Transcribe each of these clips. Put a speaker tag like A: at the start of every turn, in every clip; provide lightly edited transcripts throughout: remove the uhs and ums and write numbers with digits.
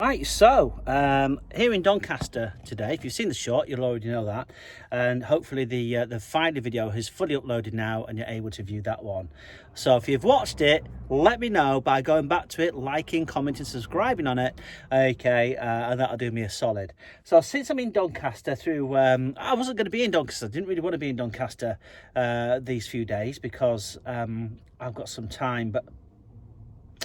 A: Right, so here in Doncaster today, if you've seen the short, you'll already know that, and hopefully the final video is fully uploaded now and you're able to view that one. So if you've watched it, let me know by going back to it, liking, commenting, subscribing on it, okay, and that'll do me a solid. So since I'm in Doncaster through, I wasn't going to be in Doncaster, didn't really want to be in Doncaster these few days because I've got some time, but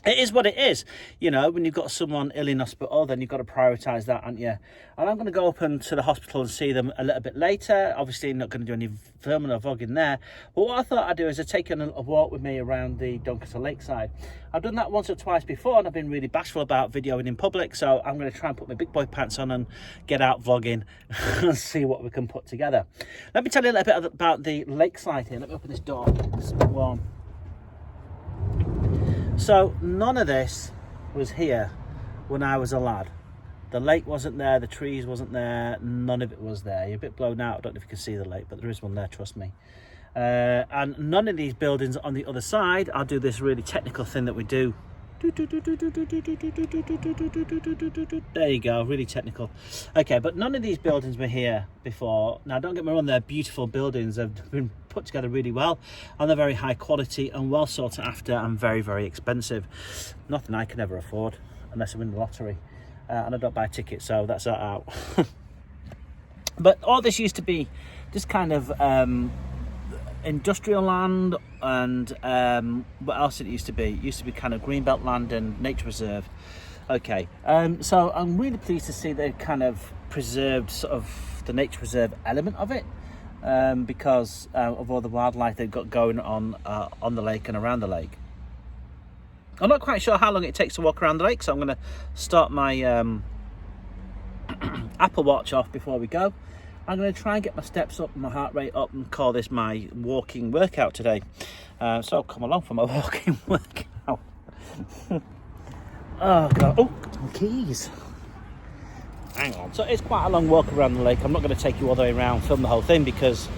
A: it is what it is, you know. When you've got someone ill in hospital, then you've got to prioritise that, aren't you? And I'm going to go up into the hospital and see them a little bit later. Obviously, not going to do any filming or vlogging there. But what I thought I'd do is I'd take you on a walk with me around the Doncaster Lakeside. I've done that once or twice before, and I've been really bashful about videoing in public. So I'm going to try and put my big boy pants on and get out vlogging and see what we can put together. Let me tell you a little bit about the Lakeside here. Let me open this door. It's a bit warm. So none of this was here when I was a lad. The lake wasn't there, the trees wasn't there, none of it was there. You're a bit blown out, I don't know if you can see the lake, but there is one there, trust me. And none of these buildings on the other side, I'll do this really technical thing that we do. There you go, really technical. Okay, but none of these buildings were here before. Now don't get me wrong, they're beautiful buildings. They've been put together really well and they're very high quality and well sought after and very, very expensive. Nothing I can ever afford unless I win the lottery, and I don't buy tickets, so that's that out. But all this used to be just kind of industrial land, and what else it used to be? It used to be kind of greenbelt land and nature reserve. Okay, so I'm really pleased to see they've kind of preserved sort of the nature reserve element of it, because of all the wildlife they've got going on the lake and around the lake. I'm not quite sure how long it takes to walk around the lake, so I'm going to start my Apple Watch off before we go. I'm going to try and get my steps up, my heart rate up, and call this my walking workout today. So come along for my walking workout. Oh God! Oh, my keys. Hang on. So it's quite a long walk around the lake. I'm not going to take you all the way around, film the whole thing, because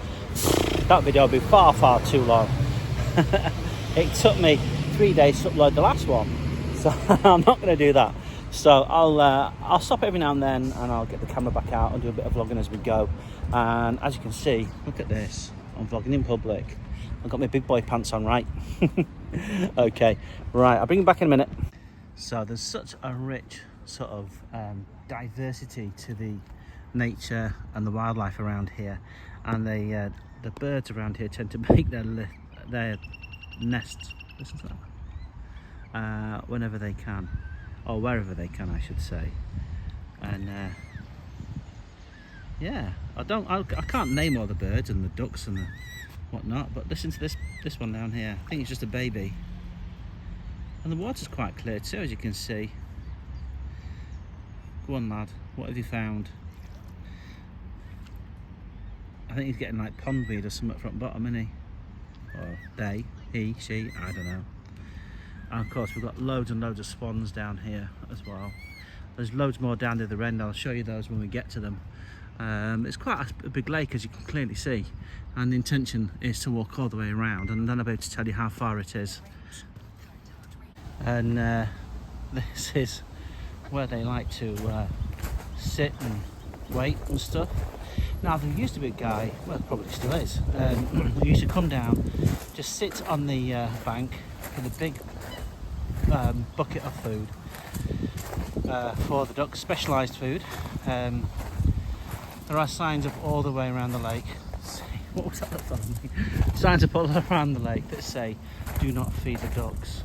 A: that video will be far, far too long. It took me 3 days to upload the last one, so I'm not going to do that. So I'll stop every now and then, and I'll get the camera back out and do a bit of vlogging as we go. And as you can see, look at this, I'm vlogging in public. I've got my big boy pants on, right? Okay, right, I'll bring you back in a minute. So there's such a rich sort of diversity to the nature and the wildlife around here, and the birds around here tend to make their nests, listen to that, whenever they can. Or wherever they can, I should say. And yeah, I can't name all the birds and the ducks and the whatnot, but listen to this one down here. I think it's just a baby, and the water's quite clear too, as you can see. Go on, lad, what have you found? I think he's getting like pondweed or something from the bottom, isn't he? Or they, he, she, I don't know. And of course we've got loads and loads of swans down here as well. There's loads more down the other end. I'll show you those when we get to them. It's quite a big lake, as you can clearly see, and the intention is to walk all the way around, and then I'll be able to tell you how far it is. And this is where they like to sit and wait and stuff. Now there used to be a guy, well probably still is, who used to come down, just sit on the bank with a big bucket of food for the ducks, specialised food. There are signs up all the way around the lake. What was that looked on me? Signs up all around the lake that say do not feed the ducks,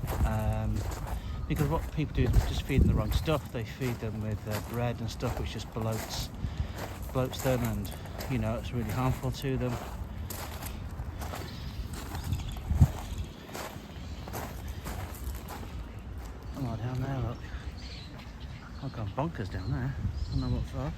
A: because what people do is just feed them the wrong stuff. They feed them with bread and stuff which just bloats them, and you know, it's really harmful to them. Oh, down there, look. I've gone bonkers down there. I don't know what for.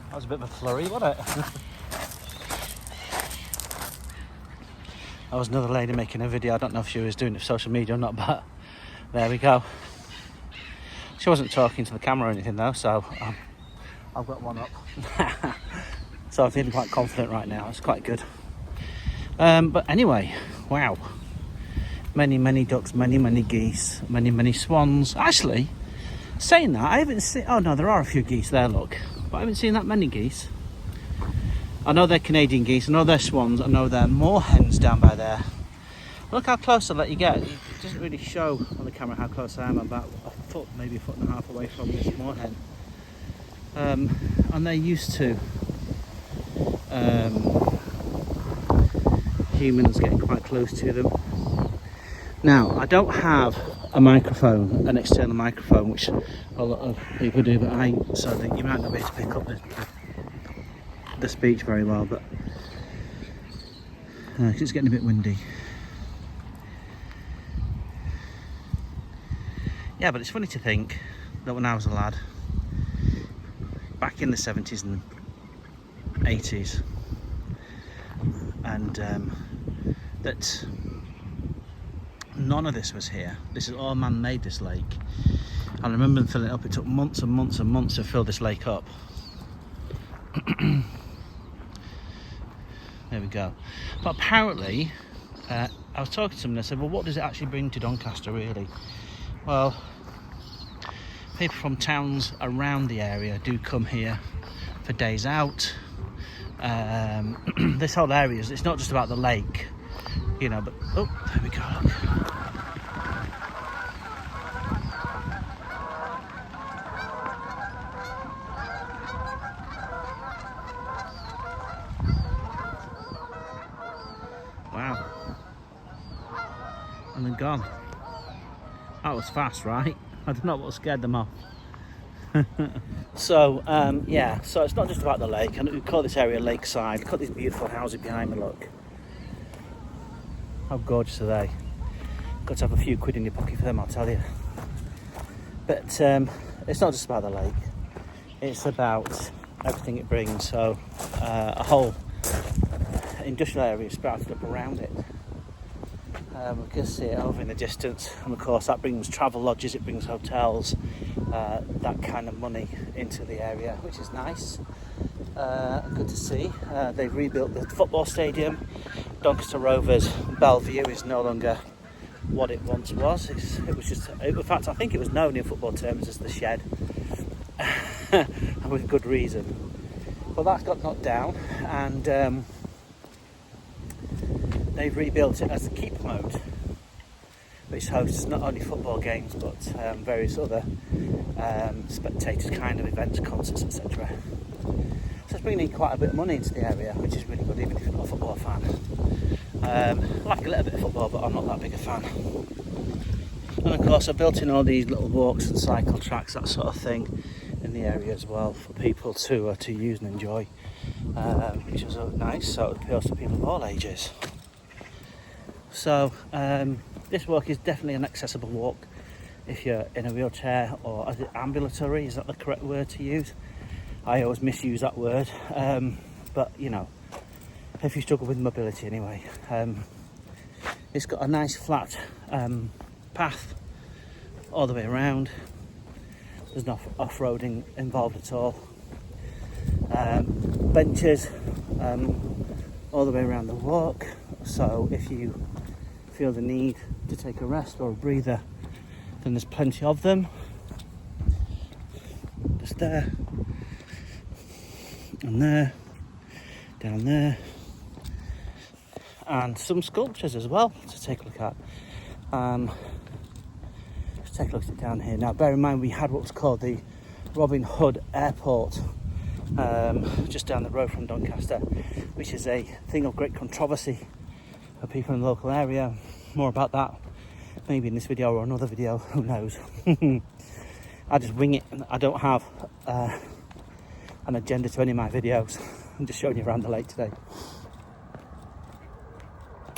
A: That was a bit of a flurry, wasn't it? That was another lady making a video. I don't know if she was doing it for social media or not, but there we go. She wasn't talking to the camera or anything though, so I've got one up. So I'm feeling quite confident right now. It's quite good. But anyway, wow. Many ducks, many geese, many swans. Actually, saying that, I haven't seen... Oh no, there are a few geese there, look. But I haven't seen that many geese. I know they're Canadian geese, I know they're swans, I know they're moorhens down by there. Look how close I let you get. It doesn't really show on the camera how close I am. I'm about a foot, maybe a foot and a half away from this moorhen. And they're used to humans getting quite close to them. Now, I don't have a microphone, an external microphone, which a lot of people do, but so that you might not be able to pick up the speech very well, but it's getting a bit windy. Yeah, but it's funny to think that when I was a lad, back in the 70s and 80s, and that none of this was here. This is all man-made, this lake. I remember them filling it up. It took months and months to fill this lake up. There we go. But apparently, I was talking to someone and I said, well, what does it actually bring to Doncaster, really? Well, people from towns around the area do come here for days out. This whole area, it's not just about the lake, you know, but... Oh, there we go, look. Wow. And they're gone. That was fast, right? I don't know what scared them off. So, yeah, so it's not just about the lake. And we call this area Lakeside. Look at these beautiful houses behind me, look. How gorgeous are they? Got to have a few quid in your pocket for them, I'll tell you. But it's not just about the lake. It's about everything it brings. So, a whole industrial area sprouted up around it. We can see it over in the distance, and of course that brings travel lodges, it brings hotels, that kind of money into the area, which is nice. Good to see. They've rebuilt the football stadium. Doncaster Rovers Bellevue is no longer what it once was. It was just, in fact, I think it was known in football terms as the Shed, and with good reason. But that's got knocked down, and they've rebuilt it as the keep mode, which hosts not only football games but various other spectators kind of events, concerts, etc. So it's bringing in quite a bit of money into the area, which is really good, even if you're not a football fan. I like a little bit of football, but I'm not that big a fan. And of course I've built in all these little walks and cycle tracks, that sort of thing, in the area as well for people to use and enjoy, which is nice, so it appeals to people of all ages. So this walk is definitely an accessible walk if you're in a wheelchair, or is it ambulatory, is that the correct word to use? I always misuse that word, but you know, if you struggle with mobility anyway. It's got a nice flat path all the way around. There's no off-roading involved at all. Benches all the way around the walk, so if you feel the need to take a rest or a breather, then there's plenty of them. Just there, and there, down there, and some sculptures as well to take a look at. Let's take a look at it down here. Now bear in mind we had what was called the Robin Hood Airport just down the road from Doncaster, which is a thing of great controversy for people in the local area. More about that maybe in this video or another video, who knows. I just wing it. I don't have an agenda to any of my videos. I'm just showing you around the lake today.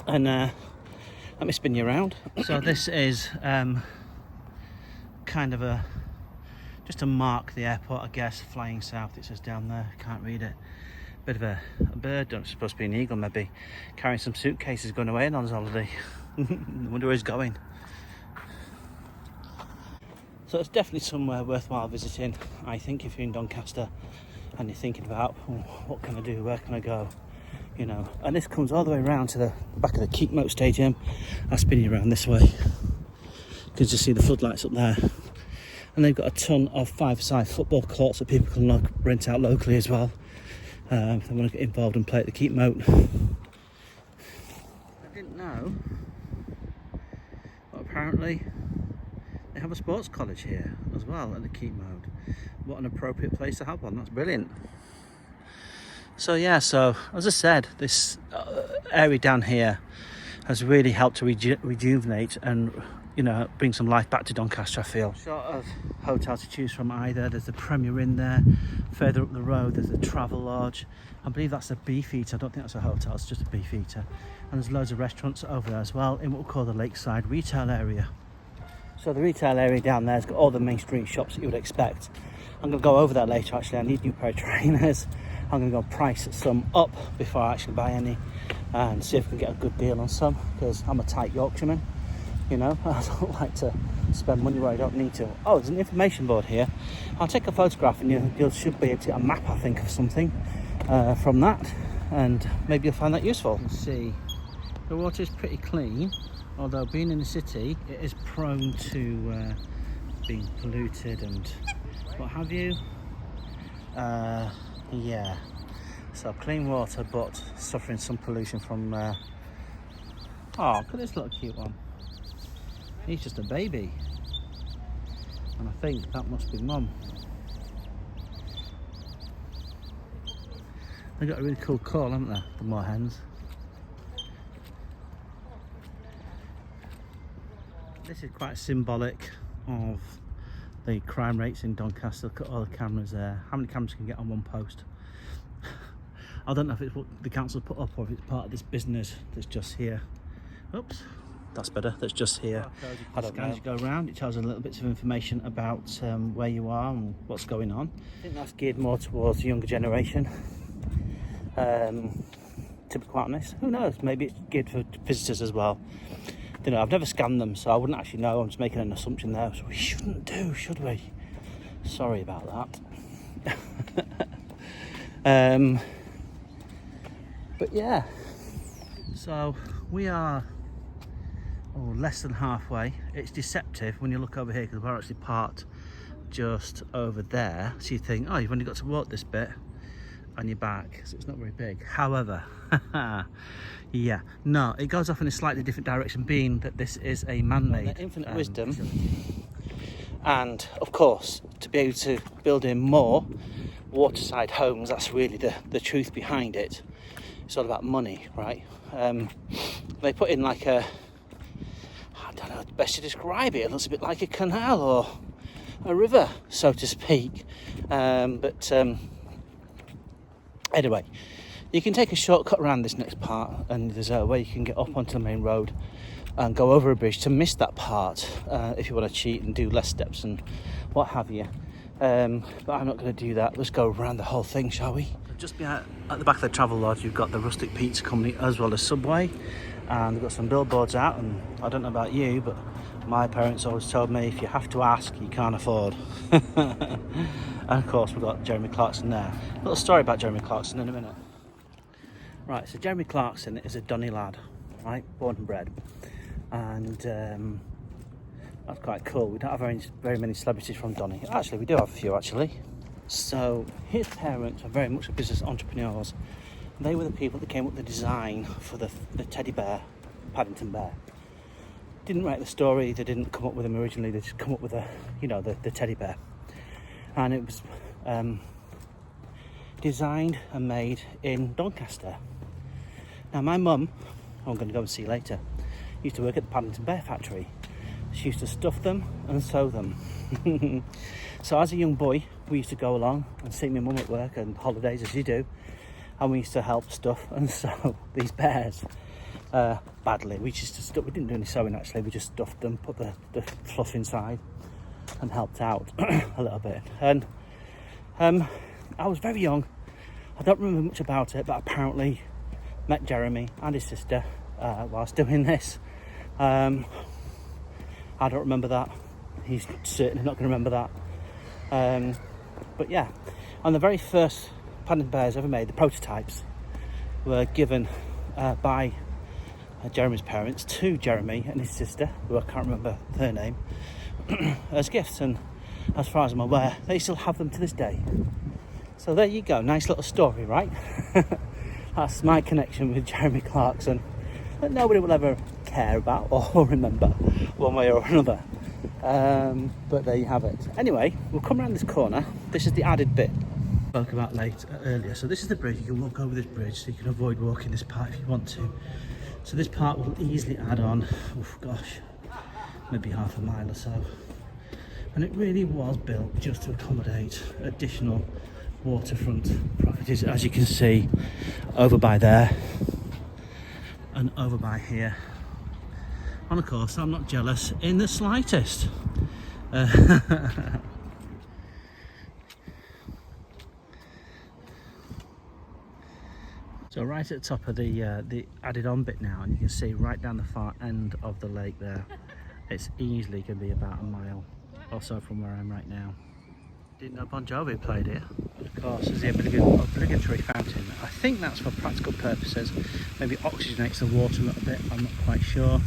A: And let me spin you around. So this is kind of just to mark the airport, I guess, flying south, it says down there, can't read it. Bit of a bird, don't supposed to be an eagle maybe, carrying some suitcases going away on his holiday. I wonder where he's going. So it's definitely somewhere worthwhile visiting, I think, if you're in Doncaster and you're thinking about, oh, what can I do, where can I go, you know. And this comes all the way around to the back of the Keepmoat Stadium. I'll spin you around this way. You can just see the floodlights up there. And they've got a ton of five-a-side football courts that people can rent out locally as well, if they want to get involved and play at the Keepmoat. I didn't know, but apparently they have a sports college here as well at the Keepmoat. What an appropriate place to have one. That's brilliant. So yeah, so as I said, this area down here has really helped to rejuvenate and, you know, bring some life back to Doncaster, I feel. Sort of hotels to choose from either. There's the Premier Inn there. Further up the road, there's the Travel Lodge. I believe that's a Beefeater. I don't think that's a hotel, it's just a Beefeater. And there's loads of restaurants over there as well in what we call the Lakeside retail area. So the retail area down there has got all the main street shops that you would expect. I'm going to go over there later, actually. I need a new pair of trainers. I'm going to go price some up before I actually buy any and see if I can get a good deal on some, because I'm a tight Yorkshireman, you know. I don't like to spend money where I don't need to. Oh, there's an information board here. I'll take a photograph and you should be able to get a map, I think, of something from that, and maybe you'll find that useful. You can see the water is pretty clean, although being in the city it is prone to being polluted and what have you. Yeah, so clean water but suffering some pollution from oh, look at this little cute one. He's just a baby, and I think that must be mum. They've got a really cool call, haven't they, the moorhens? This is quite symbolic of the crime rates in Doncaster. Look at all the cameras there. How many cameras can you get on one post? I don't know if it's what the council put up or if it's part of this business that's just here. Oops, that's better. That's just here. I don't know. As you go around, it tells you a little bits of information about where you are and what's going on. I think that's geared more towards the younger generation. To be quite honest, who knows? Maybe it's geared for visitors as well. You know, I've never scanned them, so I wouldn't actually know. I'm just making an assumption there, so we shouldn't do, should we? Sorry about that. But yeah, so we are less than halfway. It's deceptive when you look over here because we're actually parked just over there, so you think, oh, you've only got to walk this bit and you're back, so it's not very big. However, yeah, no, it goes off in a slightly different direction, being that this is a man-made infinite wisdom, and of course to be able to build in more waterside homes, that's really the truth behind it. It's all about money, right? They put in like a, I don't know, best to describe it, it looks a bit like a canal or a river, so to speak, but anyway, you can take a shortcut around this next part, and there's a way you can get up onto the main road and go over a bridge to miss that part if you want to cheat and do less steps and what have you. But I'm not going to do that. Let's go around the whole thing, shall we? Just behind, at the back of the Travel Lodge, you've got the Rustic Pizza Company as well as Subway, and they've got some billboards out, and I don't know about you, but my parents always told me if you have to ask, you can't afford. And of course we've got Jeremy Clarkson there. A little story about Jeremy Clarkson in a minute. Right, so Jeremy Clarkson is a Donny lad, right, born and bred, and that's quite cool. We don't have very many celebrities from Donny. Actually, we do have a few actually. So his parents are very much business entrepreneurs. They were the people that came up with the design for the teddy bear, Paddington Bear. Didn't write the story, they didn't come up with them originally, they just come up with the teddy bear. And it was designed and made in Doncaster. Now my mum, who I'm going to go and see later, used to work at the Paddington Bear factory. She used to stuff them and sew them. So as a young boy, we used to go along and see my mum at work and holidays, as you do, and we used to help stuff and sew these bears. Badly, we didn't do any sewing actually, we just stuffed them, put the fluff inside and helped out a little bit. And I was very young, I don't remember much about it, but apparently met Jeremy and his sister whilst doing this. I don't remember that. he's certainly not going to remember that. But yeah, on the very first Paddington Bears ever made, the prototypes were given by Jeremy's parents to Jeremy and his sister, who I can't remember her name, as gifts, and as far as I'm aware, they still have them to this day. So there you go, nice little story, right? That's my connection with Jeremy Clarkson that nobody will ever care about or remember one way or another. But there you have it. Anyway, we'll come around this corner. This is the added bit I spoke about earlier. So this is the bridge. You can walk over this bridge, so you can avoid walking this part if you want to. So this part will easily add on, maybe half a mile or so. And it really was built just to accommodate additional waterfront properties, as you can see over by there and over by here. And of course, I'm not jealous in the slightest. So right at the top of the added on bit now, and you can see right down the far end of the lake there. It's easily going to be about a mile or so from where I am right now. Didn't know Bon Jovi played here. Of course, there's the obligatory fountain. I think that's for practical purposes. Maybe oxygenates the water a little bit, I'm not quite sure.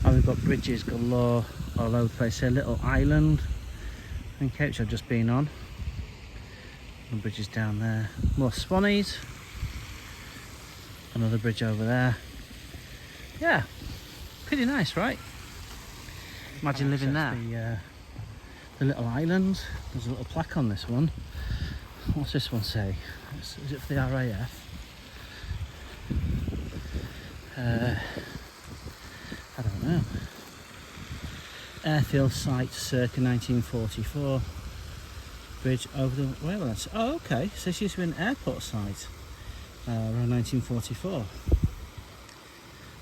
A: And we've got bridges galore all over the place here. Little island, I think, which I've just been on. And bridges down there. More swannies. Another bridge over there. Yeah, pretty nice, right? Imagine living there. The little island. There's a little plaque on this one. What's this one say? Is it for the RAF? I don't know. Airfield site circa 1944. Bridge over the railways. Oh, okay. So this used to be an airport site around 1944.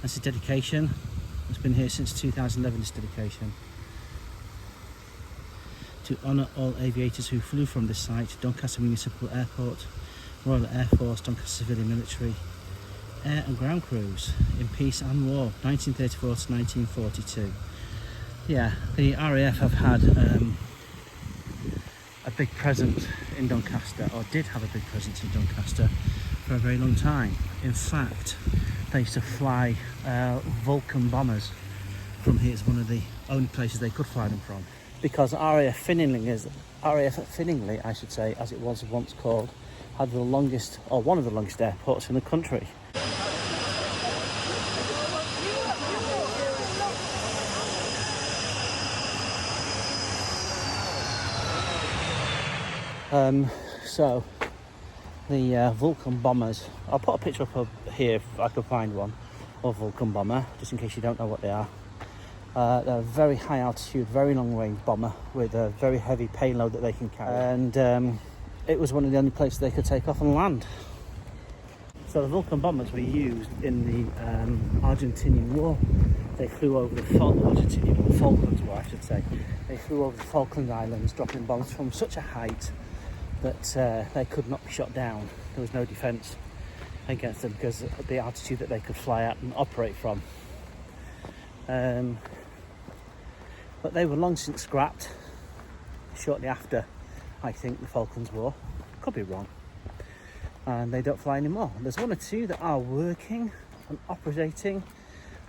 A: That's a dedication. It's been here since 2011. This dedication to honour all aviators who flew from this site: Doncaster Municipal Airport, Royal Air Force, Doncaster Civilian Military, Air and Ground Crews in peace and war, 1934 to 1942. Yeah, the RAF have had a big presence in Doncaster, or did have a big presence in Doncaster for a very long time. In fact, they used to fly Vulcan bombers from here. It's one of the only places they could fly them from, because RAF Finningley, I should say, as it was once called, had the longest, or one of the longest airports in the country. So the Vulcan bombers, I'll put a picture up here if I can find one of Vulcan bomber, just in case you don't know what they are. They're a very high altitude, very long range bomber with a very heavy payload that they can carry, and it was one of the only places they could take off and land. So the Vulcan bombers were used in the Argentinian War. They flew over the Falklands War, I should say. They flew over the Falkland Islands, dropping bombs from such a height that they could not be shot down. There was no defence against them because of the altitude that they could fly at and operate from. But they were long since scrapped, shortly after, I think, the Falklands War. Could be wrong. And they don't fly anymore. There's one or two that are working and operating,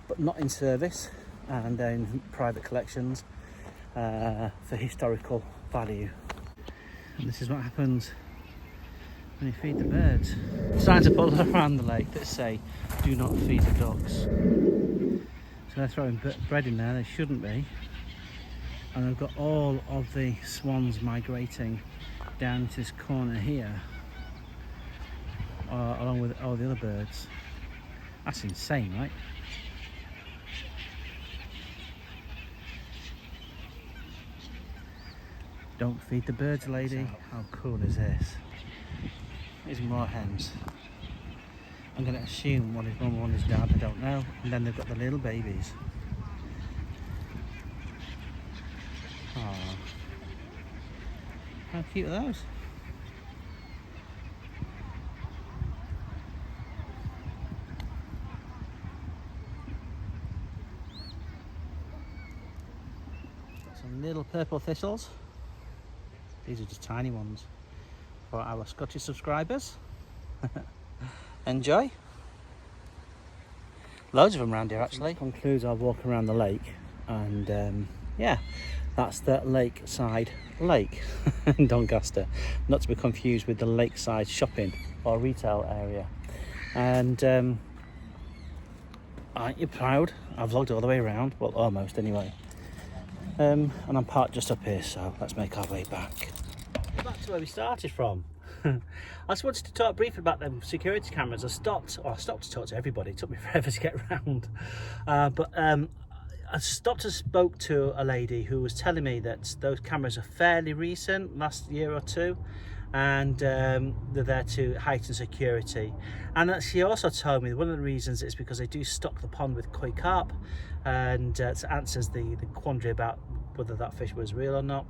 A: but not in service, and in private collections for historical value. And this is what happens when you feed the birds. Signs are put around the lake that say, "Do not feed the ducks." So they're throwing bread in there, they shouldn't be. And I've got all of the swans migrating down to this corner here, along with all the other birds. That's insane, right? Don't feed the birds, lady. How cool is this? There's more hens. I'm going to assume one is mum, one is dad, I don't know. And then they've got the little babies. Aww. How cute are those? Got some Little purple thistles. These are just tiny ones for our Scottish subscribers. Enjoy. Loads of them around here actually. Concludes our walk around the lake, and yeah, that's the Lakeside lake in Doncaster, not to be confused with the Lakeside shopping or retail area. And aren't you proud? I've vlogged all the way around, well, almost anyway. And I'm parked just up here, so let's make our way back to where we started from. I just wanted to talk briefly about them security cameras. I stopped to talk to everybody. It took me forever to get around, but I stopped and spoke to a lady who was telling me that those cameras are fairly recent, last year or two, and they're there to heighten security. And that she also told me one of the reasons is because they do stock the pond with koi carp, and it answers the quandary about whether that fish was real or not.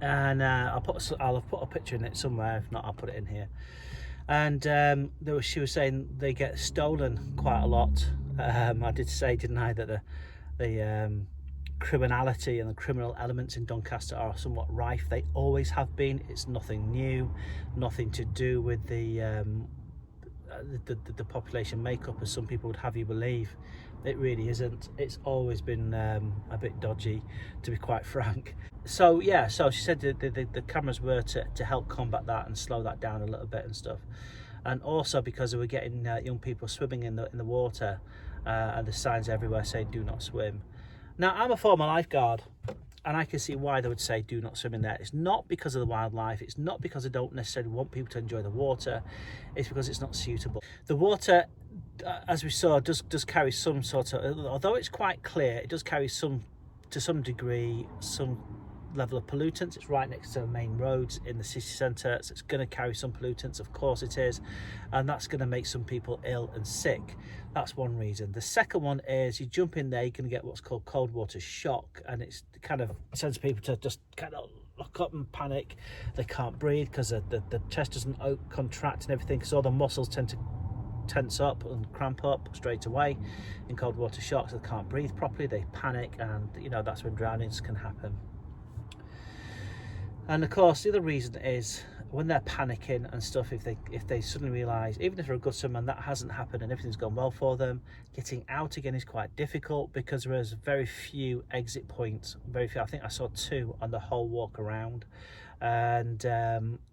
A: And I'll have put a picture in it somewhere. If not, I'll put it in here. And she was saying they get stolen quite a lot. I did say, didn't I, that the criminality and the criminal elements in Doncaster are somewhat rife. They always have been. It's nothing new, nothing to do with the population makeup, as some people would have you believe. It really isn't. It's always been a bit dodgy, to be quite frank. So yeah, so she said the cameras were to help combat that and slow that down a little bit and stuff. And also because they were getting young people swimming in the water, and the signs everywhere saying do not swim. Now, I'm a former lifeguard, and I can see why they would say do not swim in there. It's not because of the wildlife. It's not because they don't necessarily want people to enjoy the water. It's because it's not suitable. The water, as we saw, does carry some sort of, although it's quite clear, it does carry to some degree, some level of pollutants. It's right next to the main roads in the city centre, so it's going to carry some pollutants, of course it is, and that's going to make some people ill and sick. That's one reason. The second one is you jump in there, you're going to get what's called cold water shock, and it's kind of sends people to just kind of lock up and panic. They can't breathe because the chest doesn't contract and everything, because all the muscles tend to tense up and cramp up straight away in cold water shock, so they can't breathe properly, they panic, and you know that's when drownings can happen. And of course the other reason is when they're panicking and stuff, if they suddenly realise, even if they're a good swimmer and that hasn't happened and everything's gone well for them, getting out again is quite difficult because there is very few exit points, very few. I think I saw 2 on the whole walk around, and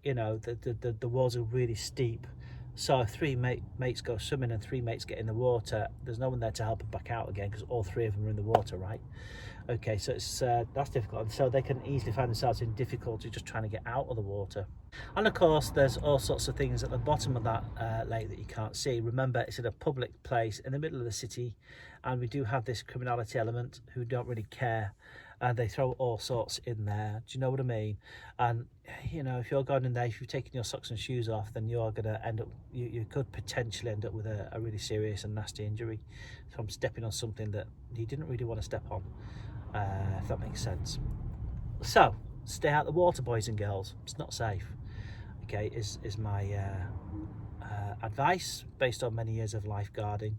A: you know, the walls are really steep. So if 3 mates go swimming and 3 mates get in the water, there's no one there to help them back out again because all 3 of them are in the water, right? Okay, so it's that's difficult, and so they can easily find themselves in difficulty just trying to get out of the water. And of course there's all sorts of things at the bottom of that lake that you can't see. Remember, it's in a public place in the middle of the city, and we do have this criminality element who don't really care, and they throw all sorts in there. Do you know what I mean? And you know, if you're going in there, if you've taken your socks and shoes off, then you're going to end up, you could potentially end up with a really serious and nasty injury from stepping on something that you didn't really want to step on, if that makes sense. So stay out of the water, boys and girls. It's not safe. Okay, is my advice based on many years of lifeguarding.